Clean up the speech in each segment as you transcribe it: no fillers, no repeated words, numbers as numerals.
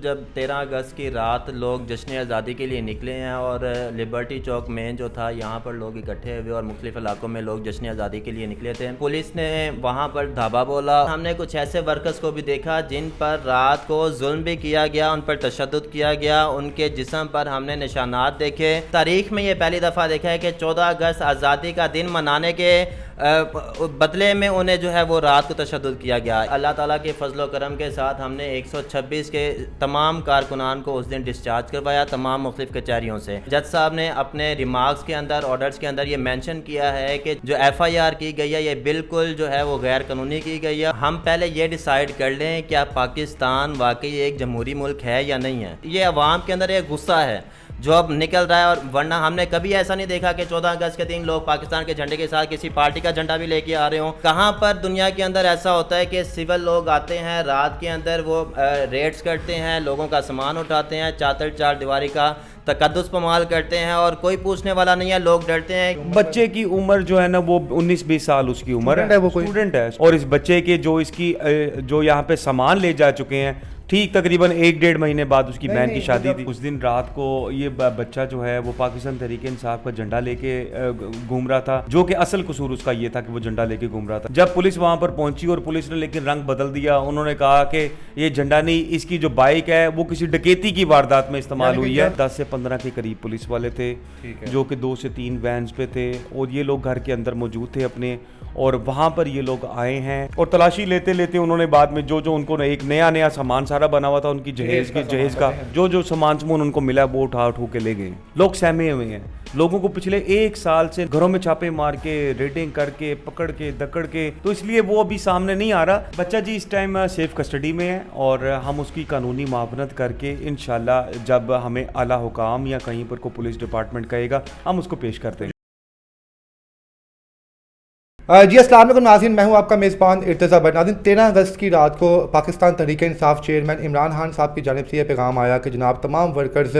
جب 13 اگست کی رات لوگ جشن آزادی کے لیے نکلے ہیں اور لبرٹی چوک مین جو تھا یہاں پر لوگ اکٹھے ہوئے اور مختلف علاقوں میں لوگ جشن آزادی کے لیے نکلے تھے. پولیس نے وہاں پر دھابا بولا. ہم نے کچھ ایسے ورکرز کو بھی دیکھا جن پر رات کو ظلم بھی کیا گیا, ان پر تشدد کیا گیا, ان کے جسم پر ہم نے نشانات دیکھے. تاریخ میں یہ پہلی دفعہ دیکھا ہے کہ 14 اگست آزادی کا دن منانے کے بدلے میں انہیں جو ہے وہ رات کو تشدد کیا گیا. اللہ تعالیٰ کے فضل و کرم کے ساتھ ہم نے 126 کے تمام کارکنان کو اس دن ڈسچارج کروایا تمام مختلف کچہریوں سے. جج صاحب نے اپنے ریمارکس کے اندر, آرڈرز کے اندر یہ مینشن کیا ہے کہ جو ایف آئی آر کی گئی ہے یہ بالکل جو ہے وہ غیر قانونی کی گئی ہے. ہم پہلے یہ ڈیسائیڈ کر لیں کیا پاکستان واقعی ایک جمہوری ملک ہے یا نہیں ہے. یہ عوام کے اندر ایک غصہ ہے جو اب نکل رہا ہے, اور ورنہ ہم نے کبھی ایسا نہیں دیکھا کہ 14 اگست کے دن لوگ پاکستان کے جھنڈے کے ساتھ کسی پارٹی کا جھنڈا بھی لے کے آ رہے ہوں. کہاں پر دنیا کے اندر ایسا ہوتا ہے کہ سول لوگ آتے ہیں رات کے اندر, وہ ریڈز کرتے ہیں, لوگوں کا سامان اٹھاتے ہیں, چار دیواری کا تقدس پامال کرتے ہیں اور کوئی پوچھنے والا نہیں ہے, لوگ ڈرتے ہیں. بچے کی عمر جو ہے نا وہ 19-20 سال اس کی عمر ہے, وہ اسٹوڈنٹ ہے, اور اس بچے کے جو اس کی جو یہاں پہ سامان لے جا چکے ہیں ٹھیک تقریباً 1-1.5 مہینے بعد اس کی بہن کی شادی تھی. اس دن رات کو یہ بچہ جو ہے وہ پاکستان تحریک انصاف کا جھنڈا لے کے گھوم رہا تھا, جو کہ اصل قصور اس کا یہ تھا کہ وہ جھنڈا لے کے گھوم رہا تھا. جب پولیس وہاں پر پہنچی اور پولیس نے لیکن رنگ بدل دیا, انہوں نے کہا کہ یہ جھنڈا نہیں, اس کی جو بائک ہے وہ کسی ڈکیتی کی واردات میں استعمال ہوئی ہے. 10 سے 15 کے قریب پولیس والے تھے جو کہ 2 سے 3 وینز پہ تھے, اور یہ لوگ گھر کے اندر موجود تھے اپنے, اور وہاں پر یہ لوگ آئے ہیں اور تلاشی لیتے لیتے انہوں نے بعد میں جو ان کو ایک نیا سامان سارا بنا ہوا تھا ان کی جہیز کا جو سامان ان کو ملا وہ اٹھا کے لے گئے. لوگ سہمے ہوئے ہیں, لوگوں کو پچھلے 1 سال سے گھروں میں چھاپے مار کے ریڈنگ کر کے پکڑ کے دکڑ کے, تو اس لیے وہ ابھی سامنے نہیں آ رہا. بچہ جی اس ٹائم سیف کسٹڈی میں ہے اور ہم اس کی قانونی معاونت کر کے انشاءاللہ جب ہمیں اعلیٰ حکام یا کہیں پر کوئی پولیس ڈپارٹمنٹ کہے گا ہم اس کو پیش کرتے ہیں. جی السلام علیکم ناظرین, میں ہوں آپ کا میزبان ارتضیٰ بٹ. ناظرین 13 اگست کی رات کو پاکستان تحریک انصاف چیئرمین عمران خان صاحب کی جانب سے یہ پیغام آیا کہ جناب تمام ورکرز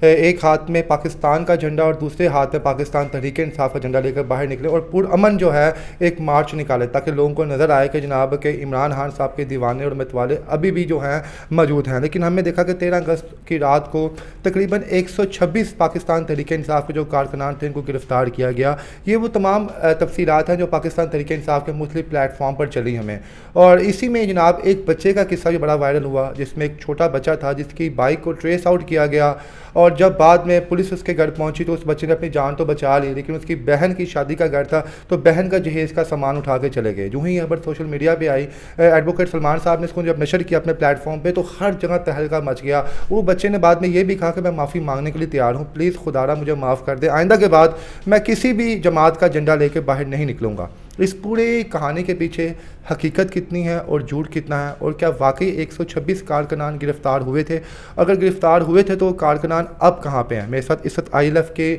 ایک ہاتھ میں پاکستان کا جھنڈا اور دوسرے ہاتھ میں پاکستان تحریک انصاف کا جھنڈا لے کر باہر نکلے اور پرامن جو ہے ایک مارچ نکالے, تاکہ لوگوں کو نظر آئے کہ جناب کہ عمران خان صاحب کے دیوانے اور متوالے ابھی بھی جو ہیں موجود ہیں. لیکن ہم نے دیکھا کہ 13 اگست کی رات کو تقریباً 126 پاکستان تحریک انصاف کے جو کارکنان تھے ان کو گرفتار کیا گیا. یہ وہ تمام تفصیلات ہیں جو پاکستان تحریک انصاف کے مختلف پلیٹ فارم پر چلی ہمیں, اور اسی میں جناب ایک بچے کا قصہ بھی بڑا وائرل ہوا جس میں ایک چھوٹا بچہ تھا جس کی بائک کو ٹریس آؤٹ کیا گیا, اور جب بعد میں پولیس اس کے گھر پہنچی تو اس بچے نے اپنی جان تو بچا لی, لیکن اس کی بہن کی شادی کا گھر تھا تو بہن کا جہیز کا سامان اٹھا کے چلے گئے. جو ہی خبر سوشل میڈیا پہ آئی, ایڈوکیٹ سلمان صاحب نے اس کو جب نشر کیا اپنے پلیٹ فارم پہ تو ہر جگہ تہلکہ مچ گیا. وہ بچے نے بعد میں یہ بھی کہا کہ میں معافی مانگنے کے لیے تیار ہوں, پلیز خدا را مجھے معاف کر دے, آئندہ کے بعد میں کسی بھی جماعت کا جھنڈا لے کے باہر نہیں نکلوں گا. اس پورے کہانی کے پیچھے حقیقت کتنی ہے اور جھوٹ کتنا ہے, اور کیا واقعی 126 کارکنان گرفتار ہوئے تھے؟ اگر گرفتار ہوئے تھے تو کارکنان اب کہاں پہ ہیں؟ میرے ساتھ اس وقت ILF کے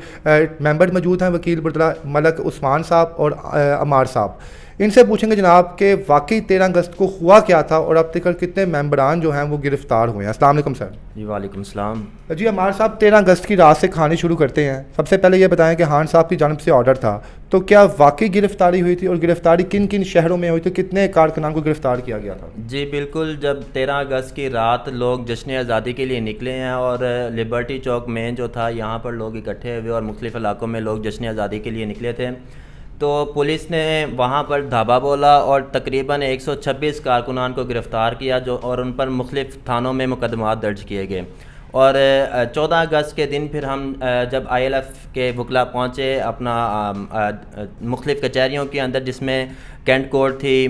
ممبر موجود ہیں, وکیل برطرہ ملک عثمان صاحب اور عمار صاحب. ان سے پوچھیں گے جناب کہ واقعی 13 اگست کو ہوا کیا تھا اور اب تک کتنے ممبران جو ہیں وہ گرفتار ہوئے ہیں. السلام علیکم سر. جی وعلیکم السلام. جی عمار صاحب 13 اگست کی رات سے کہانی شروع کرتے ہیں. سب سے پہلے یہ بتائیں کہ خان صاحب کی جانب سے آرڈر تھا تو کیا واقعی گرفتاری ہوئی تھی, اور گرفتاری کن کن شہروں میں ہوئی تھی, کتنے کارکنان کو گرفتار کیا گیا تھا؟ جی بالکل, جب 13 اگست کی رات لوگ جشن آزادی کے لیے نکلے ہیں اور لبرٹی چوک مین جو تھا یہاں پر لوگ اکٹھے ہوئے اور مختلف علاقوں میں لوگ جشن آزادی کے لیے نکلے تھے, تو پولیس نے وہاں پر دھابا بولا اور تقریباً 126 کارکنان کو گرفتار کیا اور ان پر مختلف تھانوں میں مقدمات درج کیے گئے. اور 14 اگست کے دن پھر ہم جب ILF کے وکلا پہنچے اپنا مختلف کچہریوں کے اندر, جس میں کینٹ کورٹ تھی,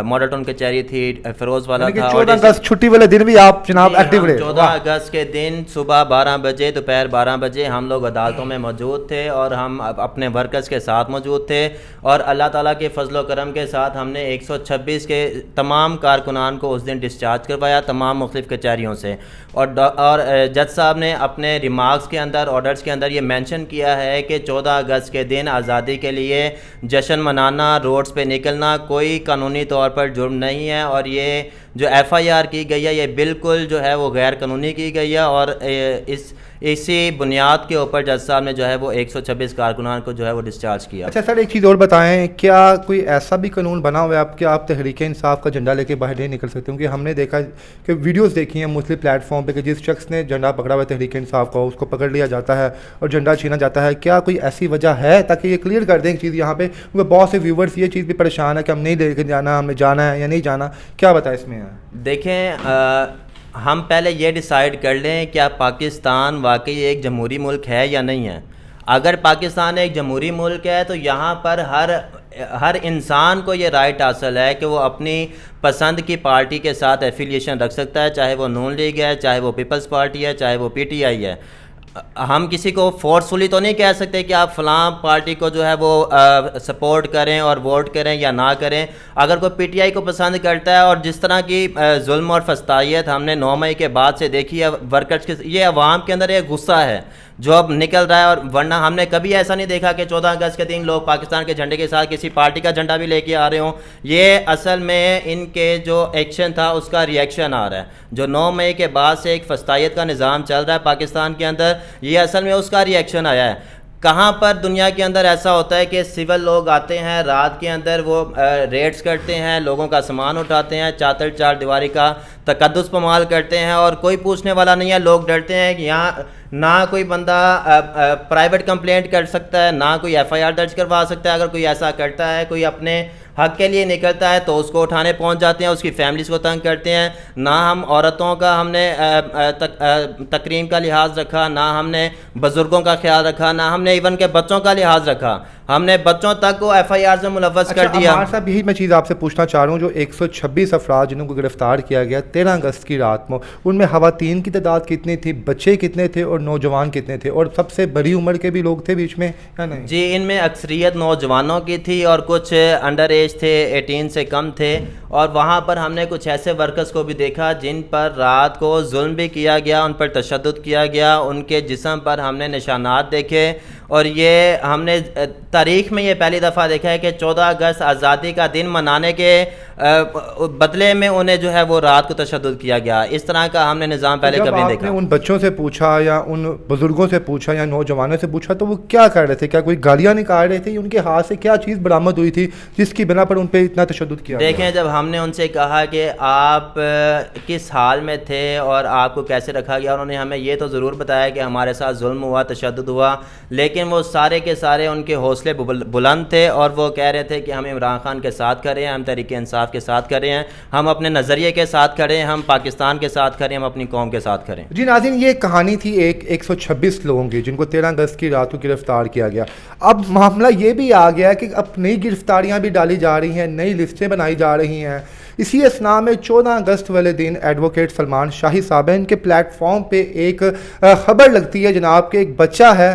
ماڈل ٹاؤن کچہری تھی, فیروز والا تھا. 14 اگست چھٹی والے دن بھی آپ جناب ایکٹیو رہے. 14 اگست کے دن صبح 12 بجے دوپہر 12 بجے ہم لوگ عدالتوں میں موجود تھے اور ہم اپنے ورکرز کے ساتھ موجود تھے, اور اللہ تعالیٰ کے فضل و کرم کے ساتھ ہم نے 126 کے تمام کارکنان کو اس دن ڈسچارج کروایا تمام مختلف کچہریوں سے. اور جج صاحب نے اپنے ریمارکس کے اندر, آرڈرز کے اندر یہ مینشن کیا ہے کہ 14 اگست کے دن آزادی کے لیے جشن منانا, روڈز پہ نکلنا کوئی قانونی طور پر جرم نہیں ہے, اور یہ جو FIR کی گئی ہے یہ بالکل جو ہے وہ غیر قانونی کی گئی ہے، اور اسی بنیاد کے اوپر جج صاحب نے جو ہے وہ 126 کارکنان کو جو ہے وہ ڈسچارج کیا۔ اچھا سر، ایک چیز اور بتائیں، کیا کوئی ایسا بھی قانون بنا ہوا ہے آپ کہ آپ تحریک انصاف کا جھنڈا لے کے باہر نہیں نکل سکتے؟ کیونکہ ہم نے دیکھا کہ ویڈیوز دیکھی ہیں مختلف پلیٹ فارم پہ کہ جس شخص نے جھنڈا پکڑا ہوا ہے تحریک انصاف کا اس کو پکڑ لیا جاتا ہے اور جھنڈا چھینا جاتا ہے۔ کیا کوئی ایسی وجہ ہے تاکہ یہ کلیئر کر دیں ایک چیز یہاں پہ، کیونکہ بہت سے ویورز یہ چیز بھی پریشان ہے کہ ہم نہیں لے کے جانا، ہمیں جانا ہے یا نہیں جانا، کیا بتائیں اس میں؟ دیکھیں ہم پہلے یہ ڈیسائیڈ کر لیں کیا پاکستان واقعی ایک جمہوری ملک ہے یا نہیں ہے۔ اگر پاکستان ایک جمہوری ملک ہے تو یہاں پر ہر انسان کو یہ رائٹ حاصل ہے کہ وہ اپنی پسند کی پارٹی کے ساتھ ایفیلیشن رکھ سکتا ہے، چاہے وہ نون لیگ ہے، چاہے وہ پیپلز پارٹی ہے، چاہے وہ PTI ہے۔ ہم کسی کو فورسفلی تو نہیں کہہ سکتے کہ آپ فلاں پارٹی کو جو ہے وہ سپورٹ کریں اور ووٹ کریں یا نہ کریں۔ اگر کوئی PTI کو پسند کرتا ہے، اور جس طرح کی ظلم اور فسطائیت ہم نے 9 مئی کے بعد سے دیکھی ہے ورکرز کے، یہ عوام کے اندر ایک غصہ ہے جو اب نکل رہا ہے، اور ورنہ ہم نے کبھی ایسا نہیں دیکھا کہ 14 اگست کے دن لوگ پاکستان کے جھنڈے کے ساتھ کسی پارٹی کا جھنڈا بھی لے کے آ رہے ہوں۔ یہ اصل میں ان کے جو ایکشن تھا اس کا ریئیکشن آ رہا ہے، جو 9 مئی کے بعد سے ایک فسطائیت کا نظام چل رہا ہے پاکستان کے اندر، یہ اصل میں اس کا ریئیکشن آیا ہے۔ کہاں پر دنیا کے اندر ایسا ہوتا ہے کہ سول لوگ آتے ہیں رات کے اندر، وہ ریڈز کرتے ہیں، لوگوں کا سامان اٹھاتے ہیں، چار دیواری کا تقدس پامال کرتے ہیں، اور کوئی پوچھنے والا نہیں ہے۔ لوگ ڈرتے ہیں کہ یہاں نہ کوئی بندہ پرائیویٹ کمپلینٹ کر سکتا ہے، نہ کوئی FIR درج کروا سکتا ہے۔ اگر کوئی ایسا کرتا ہے، کوئی اپنے حق کے لیے نکلتا ہے تو اس کو اٹھانے پہنچ جاتے ہیں، اس کی فیملیز کو تنگ کرتے ہیں۔ نہ ہم عورتوں کا ہم نے تکریم کا لحاظ رکھا، نہ ہم نے بزرگوں کا خیال رکھا، نہ ہم نے ایون کے بچوں کا لحاظ رکھا، ہم نے بچوں تک کو FIR سے ملوث کر دیا۔ عمار صاحب، یہی میں چیز آپ سے پوچھنا چاہ رہا ہوں، جو 126 افراد جنہوں کو گرفتار کیا گیا 13 اگست کی رات میں، ان میں خواتین کی تعداد کتنی تھی، بچے کتنے تھے اور نوجوان کتنے تھے، اور سب سے بڑی عمر کے بھی لوگ تھے بیچ میں یا نہیں؟ جی، ان میں اکثریت نوجوانوں کی تھی اور کچھ انڈر ایج تھے، 18 سے کم تھے، اور وہاں پر ہم نے کچھ ایسے ورکرز کو بھی دیکھا جن پر رات کو ظلم بھی کیا گیا، ان پر تشدد کیا گیا، ان کے جسم پر ہم نے نشانات دیکھے، اور یہ ہم نے تاریخ میں یہ پہلی دفعہ دیکھا ہے کہ 14 اگست آزادی کا دن منانے کے بدلے میں انہیں جو ہے وہ رات کو تشدد کیا گیا۔ اس طرح کا ہم نے نظام پہلے کبھی نہیں دیکھا۔ جب آپ نے ان بچوں سے پوچھا یا ان بزرگوں سے پوچھا یا نوجوانوں سے پوچھا تو وہ کیا کر رہے تھے؟ کیا کوئی گالیاں نکال رہے تھے؟ ان کے ہاتھ سے کیا چیز برآمد ہوئی تھی جس کی بنا پر ان پہ اتنا تشدد کیا؟ دیکھیں، جب ہم نے ان سے کہا کہ آپ کس حال میں تھے اور آپ کو کیسے رکھا گیا، انہوں نے ہمیں یہ تو ضرور بتایا کہ ہمارے ساتھ ظلم ہوا، تشدد ہوا، لیکن وہ سارے کے سارے ان کے حوصلے بلند تھے، اور وہ کہہ رہے تھے کہ ہم عمران خان کے ساتھ کھڑے ہیں، ہم تحریک انصاف کے ساتھ کھڑے ہیں، ہم اپنے نظریے کے ساتھ کھڑے ہیں، ہم پاکستان کے ساتھ کھڑے ہیں، ہم اپنی قوم کے ساتھ کھڑے ہیں۔ جی ناظرین، یہ کہانی تھی 126 لوگوں کی جن کو 13 اگست کی رات کو گرفتار کیا گیا۔ اب معاملہ یہ بھی آ گیا کہ اب نئی گرفتاریاں بھی ڈالی جا رہی ہیں، نئی لسٹیں بنائی جا رہی ہیں۔ اسی اسنا میں 14 اگست والے دن ایڈوکیٹ سلمان شاہی صاحب ہیں، ان کے پلیٹ فارم پہ ایک خبر لگتی ہے جناب کہ ایک بچہ ہے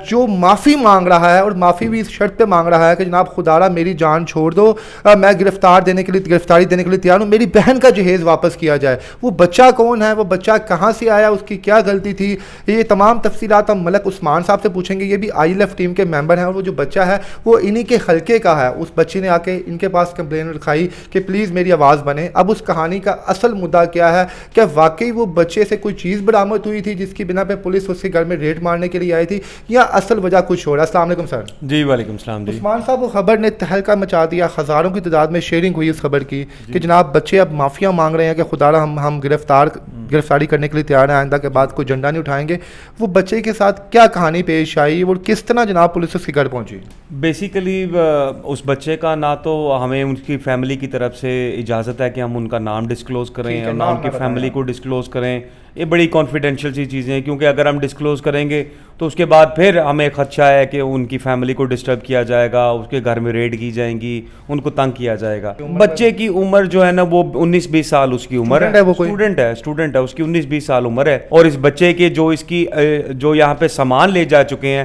جو معافی مانگ رہا ہے، اور معافی بھی اس شرط پہ مانگ رہا ہے کہ جناب خدارا میری جان چھوڑ دو، میں گرفتاری دینے کے لیے تیار ہوں، میری بہن کا جہیز واپس کیا جائے۔ وہ بچہ کون ہے، وہ بچہ کہاں سے آیا، اس کی کیا غلطی تھی، یہ تمام تفصیلات ہم ملک عثمان صاحب سے پوچھیں گے۔ یہ بھی ILF ٹیم کے ممبر ہیں، اور وہ جو بچہ ہے وہ انہی کے خلقے کا ہے۔ اس بچے نے آ کے ان کے پاس کمپلین رکھائی کہ پلیز میری آواز بنے۔ اب اس کہانی کا اصل مدعا کیا ہے؟ کیا واقعی وہ بچے سے کوئی چیز برآمد ہوئی تھی جس کی بنا پہ پولیس اس کے گھر میں ریڈ مارنے کے لیے آئی تھی، یا اصل وجہ کچھ اور ہے؟ السلام علیکم سر۔ جی وعلیکم السلام۔ جی عثمان صاحب، وہ خبر نے تہلکہ مچا دیا، ہزاروں کی تعداد میں شیئرنگ ہوئی اس خبر کی کہ جناب بچے اب معافیاں مانگ رہے ہیں کہ خدارا ہم گرفتاری کرنے کے لیے تیار ہیں، آئندہ کے بعد کوئی جھنڈا نہیں اٹھائیں گے۔ وہ بچے کے ساتھ کیا کہانی پیش آئی اور کس طرح جناب پولیس اس کے گھر پہنچی؟ بیسیکلی اس بچے کا نہ تو ہمیں ان کی فیملی کی طرف سے اجازت ہے کہ ہم ان کا نام ڈسکلوز کریں اور نہ ان کی فیملی کو ڈسکلوز کریں، یہ بڑی کانفیڈینشیل سی چیزیں ہیں، کیونکہ اگر ہم ڈسکلوز کریں گے تو اس کے بعد پھر ہمیں خدشہ ہے کہ ان کی فیملی کو ڈسٹرب کیا جائے گا، اس کے گھر میں ریڈ کی جائیں گی، ان کو تنگ کیا جائے گا۔ بچے کی عمر جو ہے نا وہ 19-20 سال اس کی عمر ہے، اسٹوڈنٹ ہے، اس کی 19-20 سال عمر ہے، اور اس بچے کے جو یہاں پہ سامان لے جا چکے ہیں،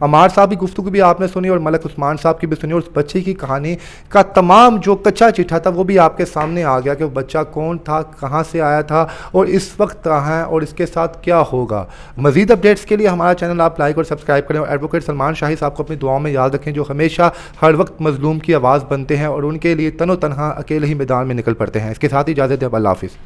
عمار صاحب کی گفتگو بھی آپ نے سنی اور ملک عثمان صاحب کی بھی سنی, اور اس بچے کی کہانی کا تمام جو کچا چٹھا تھا وہ بھی آپ کے سامنے آ گیا کہ وہ بچہ کون تھا, کہاں سے آیا تھا اور اس وقت کہاں ہے اور اس کے ساتھ کیا ہوگا. مزید اپڈیٹس کے لیے ہمارا چینل آپ لائک اور سبسکرائب کریں, اور ایڈوکیٹ سلمان شاہی صاحب کو اپنی دعاؤں میں یاد رکھیں جو ہمیشہ ہر وقت مظلوم کی آواز بنتے ہیں اور ان کے لیے تن و تنہا اکیلے ہی میدان میں نکل پڑتے ہیں. اس کے ساتھ ہی اجازت دیں, اللہ حافظ.